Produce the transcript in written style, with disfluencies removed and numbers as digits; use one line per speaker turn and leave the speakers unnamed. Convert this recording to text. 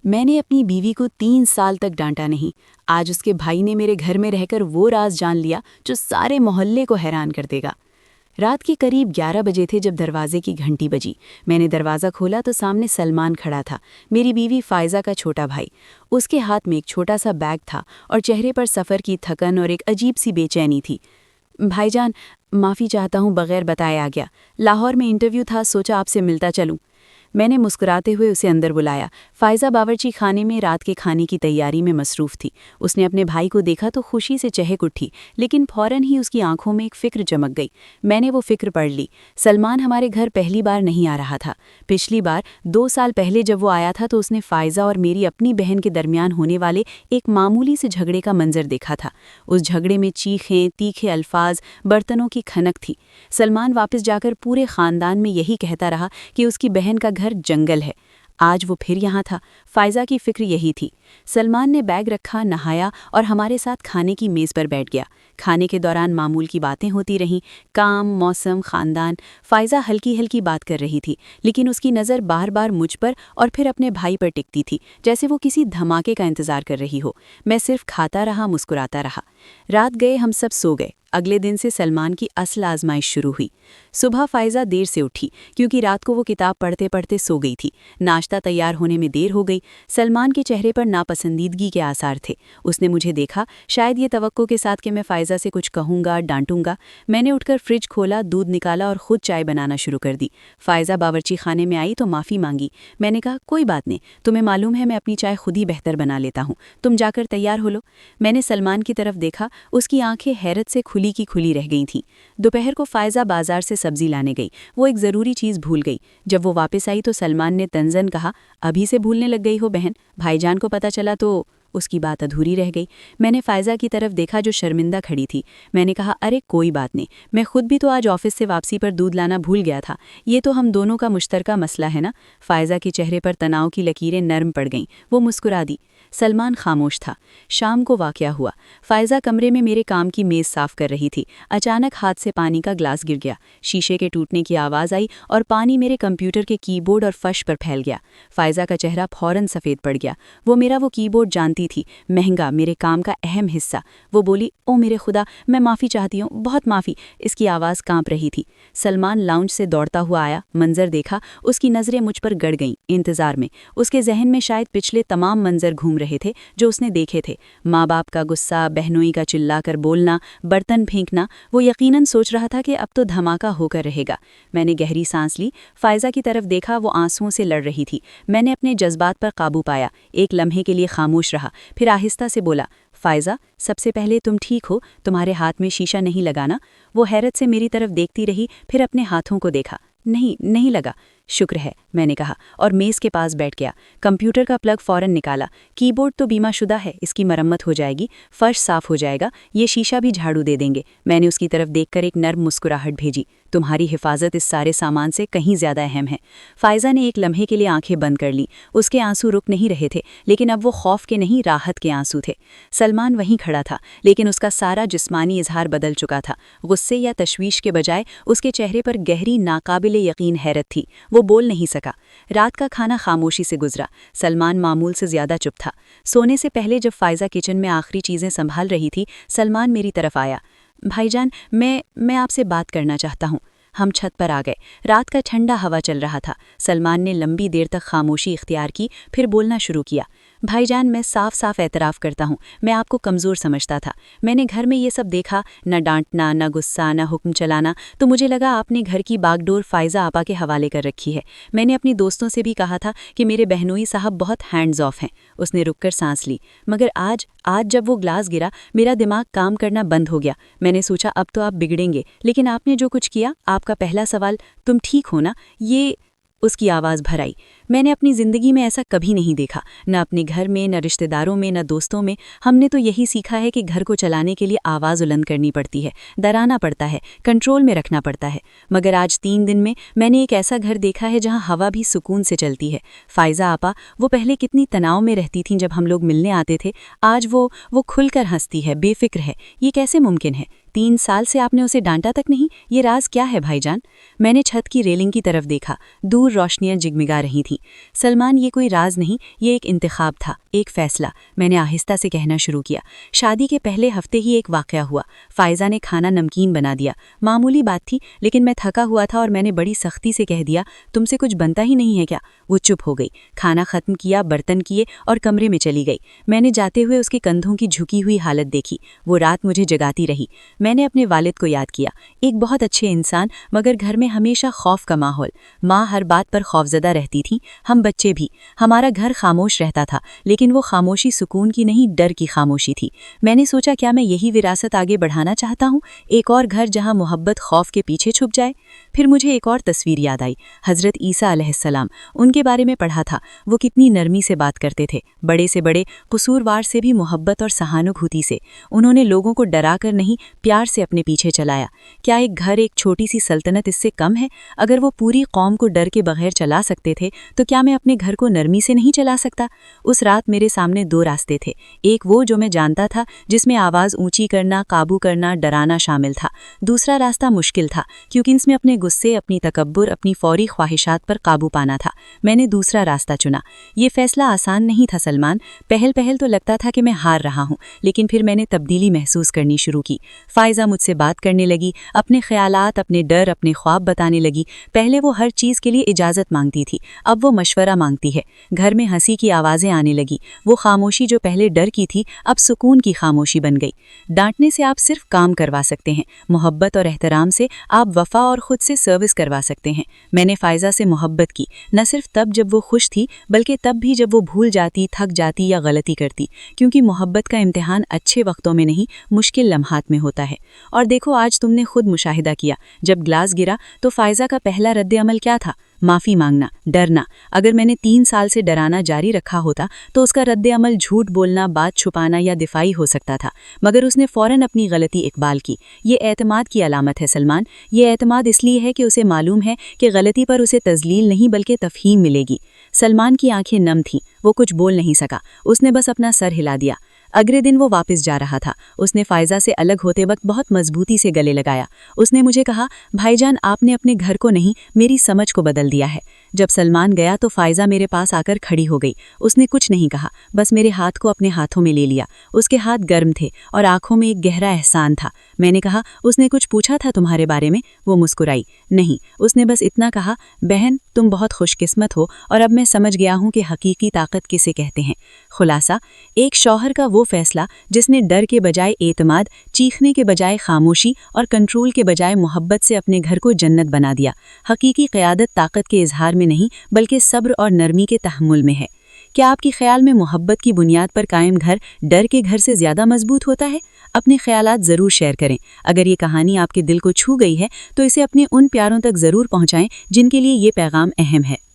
میں نے اپنی بیوی کو 3 سال تک ڈانٹا نہیں، آج اس کے بھائی نے میرے گھر میں رہ کر وہ راز جان لیا جو سارے محلے کو حیران کر دے گا۔ رات کے قریب 11 بجے تھے جب دروازے کی گھنٹی بجی۔ میں نے دروازہ کھولا تو سامنے سلمان کھڑا تھا، میری بیوی فائزہ کا چھوٹا بھائی۔ اس کے ہاتھ میں ایک چھوٹا سا بیگ تھا اور چہرے پر سفر کی تھکن اور ایک عجیب سی بے چینی تھی۔ بھائی جان، معافی چاہتا ہوں، بغیر بتائے آ گیا۔ لاہور میں انٹرویو تھا، سوچا آپ سے ملتا چلوں۔ میں نے مسکراتے ہوئے اسے اندر بلایا۔ فائزہ باورچی خانے میں رات کے کھانے کی تیاری میں مصروف تھی۔ اس نے اپنے بھائی کو دیکھا تو خوشی سے چہک اٹھی، لیکن فوراً ہی اس کی آنکھوں میں ایک فکر چمک گئی۔ میں نے وہ فکر پڑھ لی۔ سلمان ہمارے گھر پہلی بار نہیں آ رہا تھا۔ پچھلی بار 2 سال پہلے جب وہ آیا تھا تو اس نے فائزہ اور میری اپنی بہن کے درمیان ہونے والے ایک معمولی سے جھگڑے کا منظر دیکھا تھا۔ اس جھگڑے میں چیخیں، تیکھے الفاظ، برتنوں کی کھنک تھی۔ سلمان واپس جا کر پورے خاندان میں یہی کہتا رہا کہ اس کی بہن کا گھر جنگل ہے۔ آج وہ پھر یہاں تھا۔ فائزہ کی فکر یہی تھی۔ سلمان نے بیگ رکھا، نہایا اور ہمارے ساتھ کھانے کی میز پر بیٹھ گیا۔ کھانے کے دوران معمول کی باتیں ہوتی رہیں، کام، موسم، خاندان۔ فائزہ ہلکی ہلکی بات کر رہی تھی، لیکن اس کی نظر بار بار مجھ پر اور پھر اپنے بھائی پر ٹکتی تھی، جیسے وہ کسی دھماکے کا انتظار کر رہی ہو۔ میں صرف کھاتا رہا، مسکراتا رہا۔ رات گئے، ہم سب سو گئے۔ اگلے دن سے سلمان کی اصل آزمائش شروع ہوئی۔ صبح فائزہ دیر سے اٹھی کیونکہ رات کو وہ کتاب پڑھتے پڑھتے سو گئی تھی۔ ناشتہ تیار ہونے میں دیر ہو گئی۔ سلمان کے چہرے پر ناپسندیدگی کے آثار تھے۔ اس نے مجھے دیکھا، شاید یہ توقع کے ساتھ کہ میں فائزہ سے کچھ کہوں گا، ڈانٹوں گا۔ میں نے اٹھ کر فریج کھولا، دودھ نکالا اور خود چائے بنانا شروع کر دی۔ فائزہ باورچی خانے میں آئی تو معافی مانگی۔ میں نے کہا، کوئی بات نہیں، تمہیں معلوم ہے میں اپنی چائے خود ہی بہتر بنا لیتا ہوں، تم جا کر تیار ہو لو۔ میں نے سلمان کی طرف دیکھا، اس کی آنکھیں حیرت سے کھلی کی کھلی رہ گئی تھیں۔ دوپہر کو فائزہ بازار سے سبزی لانے گئی۔ وہ ایک ضروری چیز بھول گئی۔ جب وہ واپس آئی تو سلمان نے تنزن کہا، ابھی سے بھولنے لگ گئی ہو بہن، بھائی جان کو پتہ چلا تو۔ اس کی بات ادھوری رہ گئی۔ میں نے فائزہ کی طرف دیکھا جو شرمندہ کھڑی تھی۔ میں نے کہا، ارے کوئی بات نہیں، میں خود بھی تو آج آفس سے واپسی پر دودھ لانا بھول گیا تھا، یہ تو ہم دونوں کا مشترکہ مسئلہ ہے نا۔ فائزہ کے چہرے پر تناؤ کی لکیریں نرم پڑ گئیں، وہ مسکرا دی۔ سلمان خاموش تھا۔ شام کو واقعہ ہوا۔ فائزہ کمرے میں میرے کام کی میز صاف کر رہی تھی۔ اچانک ہاتھ سے پانی کا گلاس گر گیا، شیشے کے ٹوٹنے کی آواز آئی اور پانی میرے کمپیوٹر کے کی بورڈ اور فرش پر پھیل گیا۔ فائزہ کا چہرہ فوراً سفید پڑ گیا۔ وہ میرا وہ کی بورڈ جانتی تھی، مہنگا، میرے کام کا اہم حصہ۔ وہ بولی، او میرے خدا، میں معافی چاہتی ہوں، بہت معافی۔ اس کی آواز کانپ رہی تھی۔ سلمان لاؤنج سے دوڑتا ہوا آیا، منظر دیکھا، اس کی نظریں مجھ پر گڑ گئیں، انتظار میں۔ اس کے ذہن میں شاید پچھلے تمام منظر گھوم رہے تھے جو اس نے دیکھے تھے، ماں باپ کا غصہ، بہنوئی کا چلا کر بولنا، برتن پھینکنا۔ وہ یقیناً سوچ رہا تھا کہ اب تو دھماکہ ہو کر رہے گا۔ میں نے گہری سانس لی، فائزہ کی طرف دیکھا، وہ آنسوؤں سے لڑ رہی تھی۔ میں نے اپنے جذبات پر قابو پایا، ایک لمحے کے لیے خاموش رہا، پھر آہستہ سے بولا، فائزہ، سب سے پہلے تم ٹھیک ہو؟ تمہارے ہاتھ میں شیشہ نہیں لگانا؟ وہ حیرت سے میری طرف دیکھتی رہی، پھر اپنے ہاتھوں کو دیکھا۔ نہیں لگا۔ شکر ہے، میں نے کہا اور میز کے پاس بیٹھ گیا۔ کمپیوٹر کا پلگ فوراً نکالا۔ کی بورڈ تو بیمہ شدہ ہے، اس کی مرمت ہو جائے گی، فرش صاف ہو جائے گا، یہ شیشہ بھی جھاڑو دے دیں گے۔ میں نے اس کی طرف دیکھ کر ایک نرم مسکراہٹ بھیجی، تمہاری حفاظت اس سارے سامان سے کہیں زیادہ اہم ہے۔ فائزہ نے ایک لمحے کے لیے آنکھیں بند کر لیں، اس کے آنسو رک نہیں رہے تھے، لیکن اب وہ خوف کے نہیں، راحت کے آنسو تھے۔ سلمان وہیں کھڑا تھا، لیکن اس کا سارا جسمانی اظہار بدل چکا تھا۔ غصے یا تشویش کے بجائے اس کے چہرے پر گہری، ناقابل یقین حیرت تھی۔ وہ بول نہیں سکا۔ رات کا کھانا خاموشی سے گزرا۔ سلمان معمول سے زیادہ چپ تھا۔ سونے سے پہلے جب فائزہ کچن میں آخری چیزیں سنبھال رہی تھی، سلمان میری طرف آیا۔ بھائی جان، میں آپ سے بات کرنا چاہتا ہوں۔ ہم چھت پر آ گئے۔ رات کا ٹھنڈا ہوا چل رہا تھا۔ سلمان نے لمبی دیر تک خاموشی اختیار کی، پھر بولنا شروع کیا۔ بھائی جان، میں صاف اعتراف کرتا ہوں، میں آپ کو کمزور سمجھتا تھا۔ میں نے گھر میں یہ سب دیکھا، نہ ڈانٹنا، نہ غصہ، نہ حکم چلانا، تو مجھے لگا آپ نے گھر کی باغ ڈور فائزہ آپا کے حوالے کر رکھی ہے۔ میں نے اپنی دوستوں سے بھی کہا تھا کہ میرے بہنوئی صاحب بہت ہینڈز آف ہیں۔ اس نے رک کر سانس لی۔ مگر آج جب وہ گلاس گرا، میرا دماغ کام کرنا بند ہو گیا۔ میں نے سوچا اب تو آپ بگڑیں گے، لیکن آپ نے جو کچھ کیا، آپ کا پہلا سوال، تم ٹھیک ہو نا، یہ اس کی آواز بھر آئی۔ میں نے اپنی زندگی میں ایسا کبھی نہیں دیکھا، نہ اپنے گھر میں، نہ رشتہ داروں میں، نہ دوستوں میں۔ ہم نے تو یہی سیکھا ہے کہ گھر کو چلانے کے لیے آواز بلند کرنی پڑتی ہے، ڈرانا پڑتا ہے، کنٹرول میں رکھنا پڑتا ہے۔ مگر آج 3 دن میں نے ایک ایسا گھر دیکھا ہے جہاں ہوا بھی سکون سے چلتی ہے۔ فائزہ آپا، وہ پہلے کتنی تناؤ میں رہتی تھیں جب ہم لوگ ملنے آتے تھے، آج وہ کھل کر ہنستی ہے، بے فکر ہے۔ یہ کیسے ممکن ہے؟ 3 سال سے آپ نے اسے ڈانٹا تک نہیں؟ یہ راز کیا ہے بھائی جان؟ میں نے چھت کی ریلنگ کی طرف دیکھا، دور روشنیاں جگمگا رہی تھیں۔ سلمان، یہ کوئی راز نہیں، یہ ایک انتخاب تھا، ایک فیصلہ، میں نے آہستہ سے کہنا شروع کیا۔ شادی کے پہلے ہفتے ہی ایک واقعہ ہوا۔ فائزہ نے کھانا نمکین بنا دیا، معمولی بات تھی، لیکن میں تھکا ہوا تھا اور میں نے بڑی سختی سے کہہ دیا، تم سے کچھ بنتا ہی نہیں ہے کیا؟ وہ چپ ہو گئی، کھانا ختم کیا، برتن کیے اور کمرے میں چلی گئی۔ میں نے جاتے ہوئے اس کے کندھوں کی جھکی ہوئی حالت دیکھی۔ وہ رات مجھے جگاتی رہی۔ میں نے اپنے والد کو یاد کیا، ایک بہت اچھے انسان، مگر گھر میں ہمیشہ خوف کا ماحول۔ ماں ہر بات پر خوفزدہ رہتی تھی، ہم بچے بھی۔ ہمارا گھر خاموش رہتا تھا، لیکن وہ خاموشی سکون کی نہیں، ڈر کی خاموشی تھی۔ میں نے سوچا، کیا میں یہی وراثت آگے بڑھانا چاہتا ہوں، ایک اور گھر جہاں محبت خوف کے پیچھے چھپ جائے؟ پھر مجھے ایک اور تصویر یاد آئی، حضرت عیسیٰ علیہ السلام۔ ان کے بارے میں پڑھا تھا، وہ کتنی نرمی سے بات کرتے تھے، بڑے سے بڑے قصوروار سے بھی محبت اور سہانوبھوتی سے۔ انہوں نے لوگوں کو ڈرا کر نہیں، پیار سے اپنے پیچھے چلایا۔ کیا ایک گھر، ایک چھوٹی سی سلطنت اس سے کم ہے؟ اگر وہ پوری قوم کو ڈر کے بغیر چلا سکتے تھے تو کیا میں اپنے گھر کو نرمی سے نہیں چلا سکتا؟ اس رات میرے سامنے دو راستے تھے، ایک وہ جو میں جانتا تھا، جس میں آواز اونچی کرنا، قابو کرنا، ڈرانا شامل تھا۔ دوسرا راستہ مشکل تھا، کیونکہ اس میں اپنے غصے، اپنی تکبر، اپنی فوری خواہشات پر قابو پانا تھا۔ میں نے دوسرا راستہ چنا۔ یہ فیصلہ آسان نہیں تھا سلمان۔ پہل تو لگتا تھا کہ میں ہار رہا ہوں، لیکن پھر میں نے تبدیلی محسوس کرنی شروع کی۔ فائزہ مجھ سے بات کرنے لگی، اپنے خیالات، اپنے ڈر، اپنے خواب بتانے لگی۔ پہلے وہ ہر چیز کے لیے اجازت مانگتی تھی، اب وہ مشورہ مانگتی ہے۔ گھر میں ہنسی کی آوازیں آنے لگی، وہ خاموشی جو پہلے ڈر کی تھی اب سکون کی خاموشی بن گئی۔ ڈانٹنے سے آپ صرف کام کروا سکتے ہیں، محبت اور احترام سے آپ وفا اور خود سے سروس کروا سکتے ہیں۔ میں نے فائزہ سے محبت کی، نہ صرف تب جب وہ خوش تھی، بلکہ تب بھی جب وہ بھول جاتی، تھک جاتی یا غلطی کرتی، کیونکہ محبت کا امتحان اچھے وقتوں میں نہیں، مشکل لمحات میں ہوتا ہے۔ اور دیکھو، آج تم نے خود مشاہدہ کیا، جب گلاس گرا تو فائزہ کا پہلا رد عمل کیا تھا؟ معافی مانگنا، ڈرنا۔ اگر میں نے 3 سال سے ڈرانا جاری رکھا ہوتا تو اس کا رد عمل جھوٹ بولنا، بات چھپانا یا دفاعی ہو سکتا تھا، مگر اس نے فوراً اپنی غلطی اقبال کی۔ یہ اعتماد کی علامت ہے سلمان۔ یہ اعتماد اس لیے ہے کہ اسے معلوم ہے کہ غلطی پر اسے تذلیل نہیں بلکہ تفہیم ملے گی۔ سلمان کی آنکھیں نم تھیں، وہ کچھ بول نہیں سکا، اس نے بس اپنا سر ہلا دیا۔ اگلے دن وہ واپس جا رہا تھا، اس نے فائزہ سے الگ ہوتے وقت بہت مضبوطی سے گلے لگایا۔ اس نے مجھے کہا، بھائی جان، آپ نے اپنے گھر کو نہیں، میری سمجھ کو بدل دیا ہے۔ جب سلمان گیا تو فائزہ میرے پاس آ کر کھڑی ہو گئی۔ اس نے کچھ نہیں کہا، بس میرے ہاتھ کو اپنے ہاتھوں میں لے لیا۔ اس کے ہاتھ گرم تھے اور آنکھوں میں ایک گہرا احسان تھا۔ میں نے کہا، اس نے کچھ پوچھا تھا تمہارے بارے میں؟ وہ مسکرائی، نہیں، اس نے بس اتنا کہا، بہن، تم بہت خوش قسمت ہو، اور اب میں سمجھ گیا ہوں کہ حقیقی طاقت کسے کہتے ہیں۔ خلاصہ، ایک شوہر کا وہ فیصلہ جس نے ڈر کے بجائے اعتماد، چیخنے کے بجائے خاموشی اور کنٹرول کے بجائے محبت سے اپنے گھر کو جنت بنا دیا۔ حقیقی قیادت طاقت کے اظہار میں نہیں بلکہ صبر اور نرمی کے تحمل میں ہے۔ کیا آپ کے خیال میں محبت کی بنیاد پر قائم گھر ڈر کے گھر سے زیادہ مضبوط ہوتا ہے؟ اپنے خیالات ضرور شیئر کریں۔ اگر یہ کہانی آپ کے دل کو چھو گئی ہے تو اسے اپنے ان پیاروں تک ضرور پہنچائیں جن کے لیے یہ پیغام اہم ہے۔